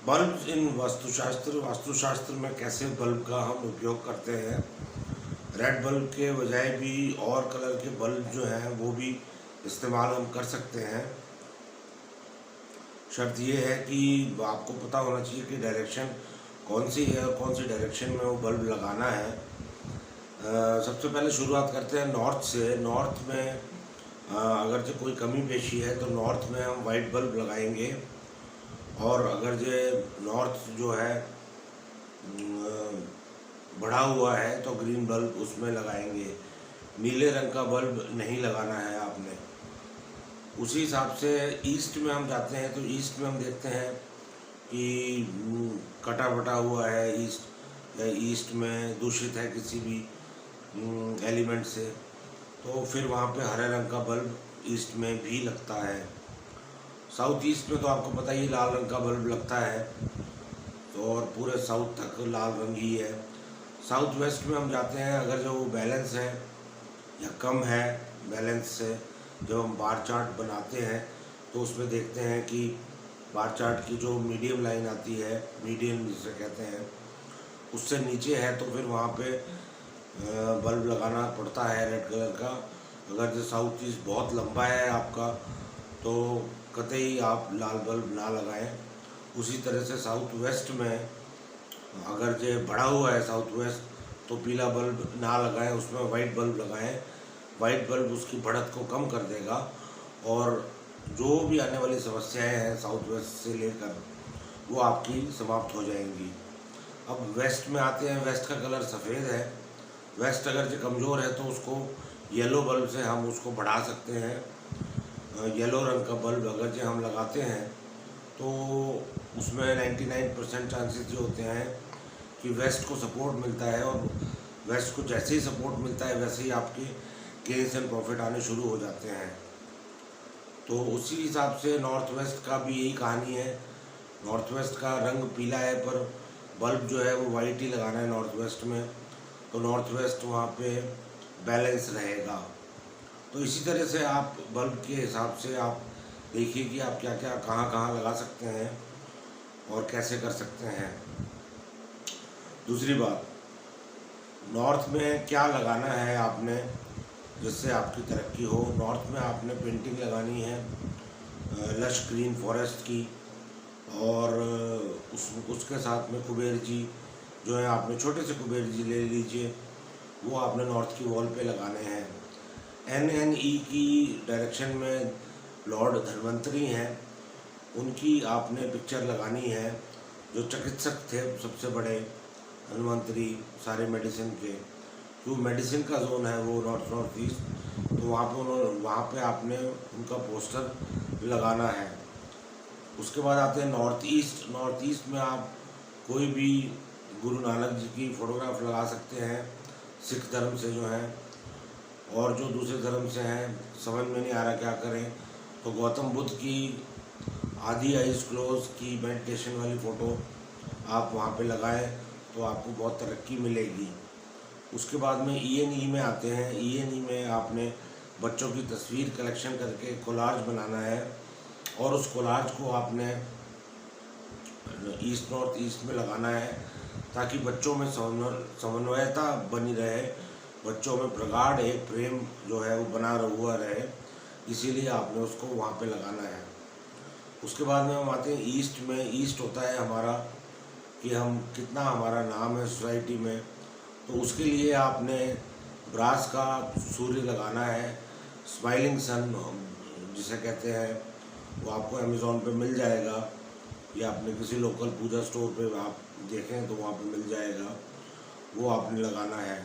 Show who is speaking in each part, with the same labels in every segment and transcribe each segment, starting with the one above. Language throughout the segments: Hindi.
Speaker 1: बल्ब इन वास्तुशास्त्र में कैसे बल्ब का हम उपयोग करते हैं। रेड बल्ब के बजाय भी और कलर के बल्ब जो हैं वो भी इस्तेमाल हम कर सकते हैं। शर्त ये है कि आपको पता होना चाहिए कि डायरेक्शन कौन सी है और कौन सी डायरेक्शन में वो बल्ब लगाना है। सबसे पहले शुरुआत करते हैं नॉर्थ से। नॉर्थ में अगर जो कोई कमी पेशी है तो नॉर्थ में हम वाइट बल्ब लगाएंगे, और अगर जो नॉर्थ जो है बढ़ा हुआ है तो ग्रीन बल्ब उसमें लगाएंगे। नीले रंग का बल्ब नहीं लगाना है आपने। उसी हिसाब से ईस्ट में हम जाते हैं तो ईस्ट में हम देखते हैं कि कटा बटा हुआ है ईस्ट, या ईस्ट में दूषित है किसी भी एलिमेंट से, तो फिर वहाँ पे हरे रंग का बल्ब ईस्ट में भी लगता है। साउथ ईस्ट में तो आपको पता ही लाल रंग का बल्ब लगता है, तो और पूरे साउथ तक लाल रंग ही है। साउथ वेस्ट में हम जाते हैं, अगर जो बैलेंस है या कम है बैलेंस से, जब हम बार चार्ट बनाते हैं तो उसमें देखते हैं कि बार चार्ट की जो मीडियम लाइन आती है, मीडियन जिसे कहते हैं, उससे नीचे है तो फिर वहाँ पे बल्ब लगाना पड़ता है रेड कलर का। अगर जो साउथ ईस्ट बहुत लंबा है आपका तो कतई आप लाल बल्ब ना लगाएं। उसी तरह से साउथ वेस्ट में अगर जो बढ़ा हुआ है साउथ वेस्ट तो पीला बल्ब ना लगाएं, उसमें वाइट बल्ब लगाएं। वाइट बल्ब उसकी बढ़त को कम कर देगा और जो भी आने वाली समस्याएं हैं साउथ वेस्ट से लेकर वो आपकी समाप्त हो जाएंगी। अब वेस्ट में आते हैं। वेस्ट का कलर सफ़ेद है। वेस्ट अगर जो कमज़ोर है तो उसको येलो बल्ब से हम उसको बढ़ा सकते हैं। येलो रंग का बल्ब अगर जो हम लगाते हैं तो उसमें 99% चांसेस ये होते हैं कि वेस्ट को सपोर्ट मिलता है, और वेस्ट को जैसे ही सपोर्ट मिलता है वैसे ही आपके गेन्स एंड प्रॉफिट आने शुरू हो जाते हैं। तो उसी हिसाब से नॉर्थ वेस्ट का भी यही कहानी है। नॉर्थ वेस्ट का रंग पीला है पर बल्ब जो है वो वाइट ही लगाना है नॉर्थ वेस्ट में, तो नॉर्थ वेस्ट वहाँ पे बैलेंस रहेगा। तो इसी तरह से आप बल्ब के हिसाब से आप देखिए कि आप क्या क्या कहाँ कहाँ लगा सकते हैं और कैसे कर सकते हैं। दूसरी बात, नॉर्थ में क्या लगाना है आपने जिससे आपकी तरक्की हो। नॉर्थ में आपने पेंटिंग लगानी है लश ग्रीन फॉरेस्ट की, और उसके साथ में कुबेर जी जो है, आपने छोटे से कुबेर जी ले लीजिए, वो आपने नॉर्थ की वॉल पे लगाने हैं। NNE की डायरेक्शन में लॉर्ड धन्वंतरी हैं, उनकी आपने पिक्चर लगानी है। जो चिकित्सक थे सबसे बड़े धन्वंतरी सारे मेडिसिन के, जो मेडिसिन का जोन है वो नॉर्थ ईस्ट, तो वहाँ पे आपने उनका पोस्टर लगाना है। उसके बाद आते हैं नॉर्थ ईस्ट। नॉर्थ ईस्ट में आप कोई भी गुरु नानक जी की फ़ोटोग्राफ लगा सकते हैं, सिख धर्म से जो हैं, और जो दूसरे धर्म से हैं समझ में नहीं आ रहा क्या करें तो गौतम बुद्ध की आधी आइज क्लोज की मेडिटेशन वाली फ़ोटो आप वहाँ पे लगाएं तो आपको बहुत तरक्की मिलेगी। उसके बाद में ENE में आते हैं। ENE में आपने बच्चों की तस्वीर कलेक्शन करके कोलाज बनाना है, और उस कोलाज को आपने ईस्ट नॉर्थ ईस्ट में लगाना है ताकि बच्चों में समन्वयता बनी रहे, बच्चों में प्रगाढ़ एक प्रेम जो है वो बना हुआ रहे, इसीलिए आपने उसको वहाँ पे लगाना है। उसके बाद में हम आते हैं ईस्ट में। ईस्ट होता है हमारा कि हम कितना हमारा नाम है सोसाइटी में, तो उसके लिए आपने ब्रास का सूर्य लगाना है, स्माइलिंग सन जिसे कहते हैं, वो आपको अमेज़ॉन पे मिल जाएगा, या अपने किसी लोकल पूजा स्टोर पे आप देखें तो वहाँ पे मिल जाएगा, वो आपने लगाना है।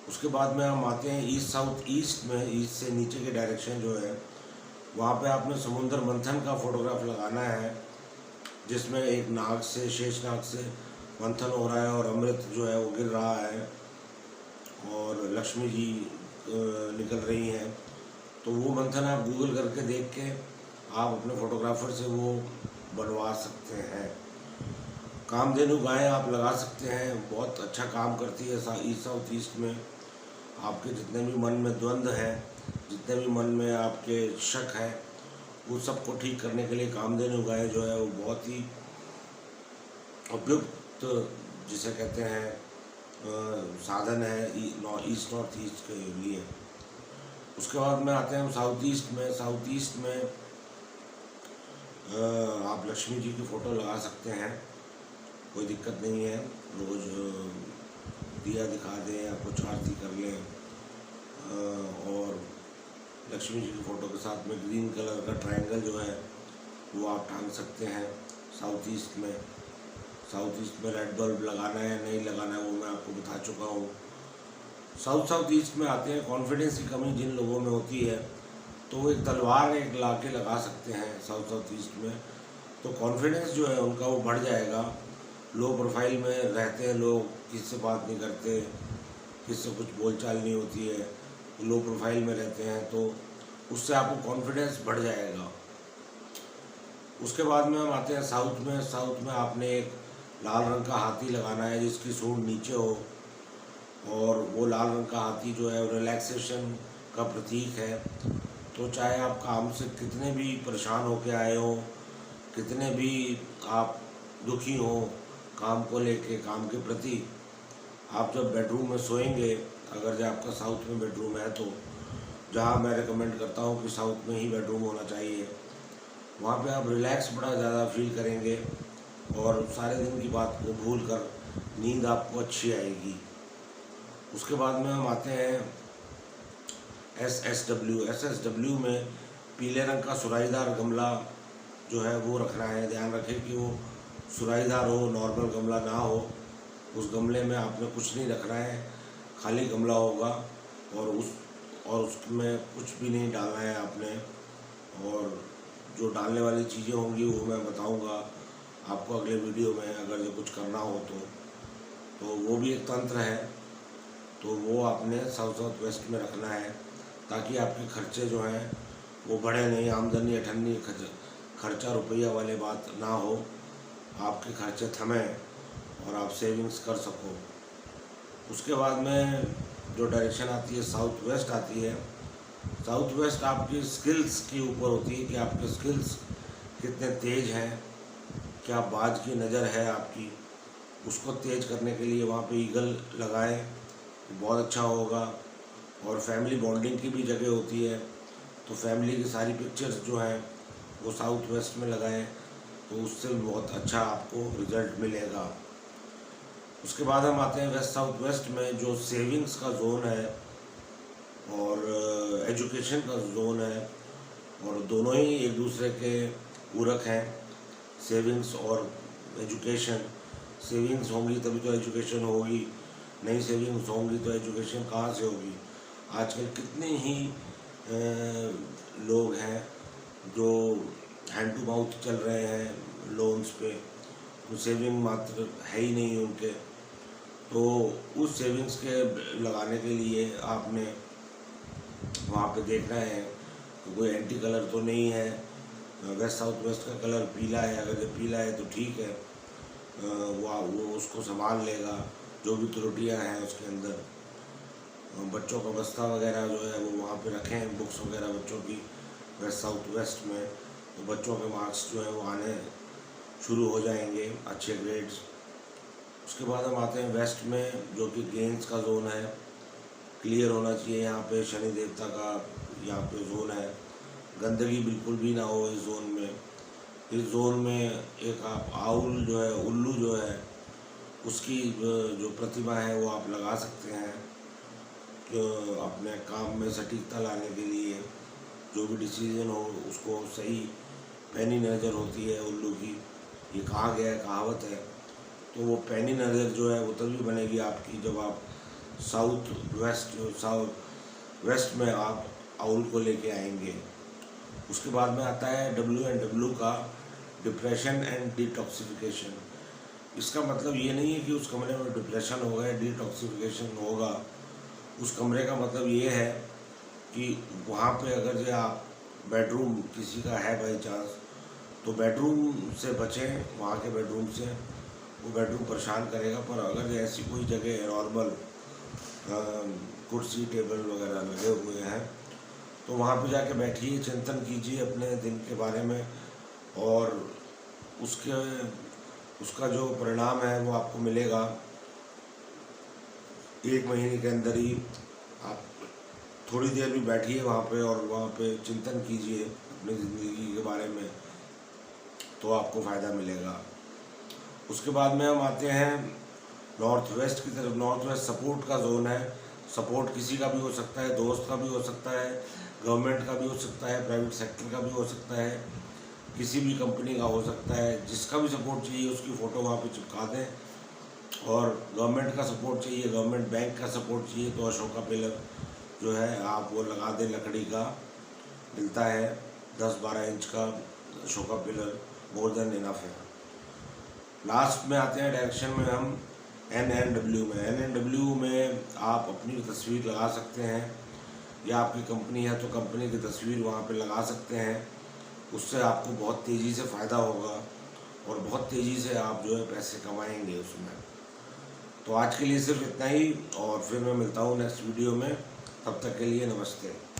Speaker 1: उसके बाद में हम आते हैं ईस्ट साउथ ईस्ट में। ईस्ट से नीचे के डायरेक्शन जो है वहाँ पे आपने समुद्र मंथन का फोटोग्राफ लगाना है, जिसमें एक नाग से, शेष नाग से मंथन हो रहा है और अमृत जो है वो गिर रहा है और लक्ष्मी जी निकल रही हैं। तो वो मंथन आप गूगल करके देख के आप अपने फोटोग्राफर से वो बनवा सकते हैं। कामधेनु गाय आप लगा सकते हैं, बहुत अच्छा काम करती है ईस्ट साउथ ईस्ट में। आपके जितने भी मन में द्वंद्व है, जितने भी मन में आपके शक है, वो सबको ठीक करने के लिए कामधेनु गाय जो है वो बहुत ही उपयुक्त जिसे कहते हैं साधन है ईस्ट नॉर्थ ईस्ट के लिए। उसके बाद में आते हैं हम साउथ ईस्ट में। साउथ ईस्ट में आप लक्ष्मी जी की फ़ोटो लगा सकते हैं, कोई दिक्कत नहीं है। रोज़ दिया दिखा दें या कुछ आरती कर लें, और लक्ष्मी जी की फ़ोटो के साथ में ग्रीन कलर का ट्रायंगल जो है वो आप टांग सकते हैं। साउथ ईस्ट में रेड बल्ब लगाना है नहीं लगाना है वो मैं आपको बता चुका हूँ। साउथ ईस्ट में आते हैं कॉन्फिडेंस की कमी जिन लोगों में होती है, तो वो एक तलवार एक ला के लगा सकते हैं साउथ ईस्ट में, तो कॉन्फिडेंस जो है उनका वो बढ़ जाएगा। लो प्रोफाइल में रहते हैं लोग, किसी से बात नहीं करते, किसी से कुछ बोलचाल नहीं होती है, लो प्रोफाइल में रहते हैं, तो उससे आपको कॉन्फिडेंस बढ़ जाएगा। उसके बाद में हम आते हैं साउथ में आपने एक लाल रंग का हाथी लगाना है जिसकी सूंड नीचे हो, और वो लाल रंग का हाथी जो है रिलैक्सेशन का प्रतीक है। तो चाहे आप काम से कितने भी परेशान होके आए हो, कितने भी आप दुखी हो काम को लेके, काम के प्रति, आप जब बेडरूम में सोएंगे, अगर जो आपका साउथ में बेडरूम है तो, जहाँ मैं रिकमेंड करता हूँ कि साउथ में ही बेडरूम होना चाहिए, वहाँ पे आप रिलैक्स बड़ा ज़्यादा फील करेंगे और सारे दिन की बात को भूल कर नींद आपको अच्छी आएगी। उसके बाद में हम आते हैं SSW में पीले रंग का सुराहीदार गमला जो है वो रखना है। ध्यान रखें कि वो सुराहीदार हो, नॉर्मल गमला ना हो। उस गमले में आपने कुछ नहीं रखना है, खाली गमला होगा, और उसमें कुछ भी नहीं डालना है आपने। और जो डालने वाली चीज़ें होंगी वो मैं बताऊंगा आपको अगले वीडियो में, अगर जो कुछ करना हो तो वो भी एक तंत्र है, तो वो आपने साउथ वेस्ट में रखना है, ताकि आपके खर्चे जो हैं वो बढ़े नहीं, आमदनी अठन्नी खर्चा रुपया वाले बात ना हो, आपके खर्चे थमें और आप सेविंग्स कर सको। उसके बाद में जो डायरेक्शन आती है साउथ वेस्ट आती है। साउथ वेस्ट आपकी स्किल्स के ऊपर होती है कि आपके स्किल्स कितने तेज हैं, क्या बाज की नज़र है आपकी, उसको तेज करने के लिए वहाँ पे ईगल लगाएं, बहुत अच्छा होगा। और फैमिली बॉन्डिंग की भी जगह होती है, तो फैमिली की सारी पिक्चर्स जो हैं वो साउथ वेस्ट में लगाएं, तो उससे भी बहुत अच्छा आपको रिजल्ट मिलेगा। उसके बाद हम आते हैं साउथ वेस्ट में जो सेविंग्स का जोन है और एजुकेशन का जोन है, और दोनों ही एक दूसरे के पूरक हैं, सेविंग्स और एजुकेशन। सेविंग्स होंगी तभी तो एजुकेशन होगी, नहीं सेविंग्स होंगी तो एजुकेशन कहाँ से होगी। आजकल कितने ही लोग हैं जो हैंड टू माउथ चल रहे हैं लोन्स पे, तो सेविंग मात्र है ही नहीं उनके। तो उस सेविंग्स के लगाने के लिए आपने वहाँ पे देखना है कि कोई एंटी कलर तो नहीं है। साउथ वेस्ट का कलर पीला है, अगर ये पीला है तो ठीक है, वो उसको संभाल लेगा, जो भी त्रुटियाँ हैं उसके अंदर। बच्चों का बस्ता वगैरह जो है वो वहाँ पे रखें, बुक्स वगैरह बच्चों की साउथ वेस्ट में, तो बच्चों के मार्क्स जो है वो आने शुरू हो जाएंगे, अच्छे ग्रेड्स। उसके बाद हम आते हैं वेस्ट में, जो कि गेंस का जोन है, क्लियर होना चाहिए। यहाँ पे शनि देवता का यहाँ पे जोन है, गंदगी बिल्कुल भी ना हो इस जोन में। इस जोन में एक आप आउल जो है, उल्लू जो है, उसकी जो प्रतिमा है वो आप लगा सकते हैं, जो अपने काम में सटीकता लाने के लिए, जो भी डिसीजन हो उसको सही पैनी नज़र होती है उल्लू की, ये कहा गया है, कहावत है। तो वो पैनी नज़र जो है वो तभी बनेगी आपकी जब आप साउथ वेस्ट में आप आउल को लेके आएंगे। उसके बाद में आता है WNW का डिप्रेशन एंड डिटॉक्सिफिकेशन। इसका मतलब ये नहीं है कि उस कमरे में डिप्रेशन होगा या डिटॉक्सिफिकेशन होगा। उस कमरे का मतलब ये है कि वहाँ पे अगर जो आप बेडरूम किसी का है बाई चांस, तो बेडरूम से बचें, वहाँ के बेडरूम से, वो बेडरूम परेशान करेगा। पर अगर ऐसी कोई जगह है नॉर्मल, कुर्सी टेबल वगैरह लगे हुए हैं, तो वहाँ पे जाके बैठिए, चिंतन कीजिए अपने दिन के बारे में, और उसके उसका जो परिणाम है वो आपको मिलेगा 1 महीने के अंदर ही। आप थोड़ी देर भी बैठिए वहाँ पे और वहाँ पे चिंतन कीजिए अपनी ज़िंदगी के बारे में, तो आपको फ़ायदा मिलेगा। उसके बाद में हम आते हैं नॉर्थ वेस्ट की तरफ। नॉर्थ वेस्ट सपोर्ट का जोन है। सपोर्ट किसी का भी हो सकता है, दोस्त का भी हो सकता है, गवर्नमेंट का भी हो सकता है, प्राइवेट सेक्टर का भी हो सकता है, किसी भी कंपनी का हो सकता है। जिसका भी सपोर्ट चाहिए उसकी फ़ोटो वहाँ पे चिपका दें। और गवर्नमेंट का सपोर्ट चाहिए, गवर्नमेंट बैंक का सपोर्ट चाहिए तो अशोका पिलर जो है आप वो लगा दें। लकड़ी का मिलता है 10-12 इंच का Ashoka pillar, more than enough है। लास्ट में आते हैं डायरेक्शन में हम NNW में। NNW में आप अपनी तस्वीर लगा सकते हैं, या आपकी कंपनी है तो कंपनी की तस्वीर वहाँ पे लगा सकते हैं। उससे आपको बहुत तेज़ी से फ़ायदा होगा और बहुत तेज़ी से आप जो है पैसे कमाएंगे उसमें। तो आज के लिए सिर्फ इतना ही, और फिर मैं मिलता हूँ नेक्स्ट वीडियो में। तब तक के लिए नमस्ते।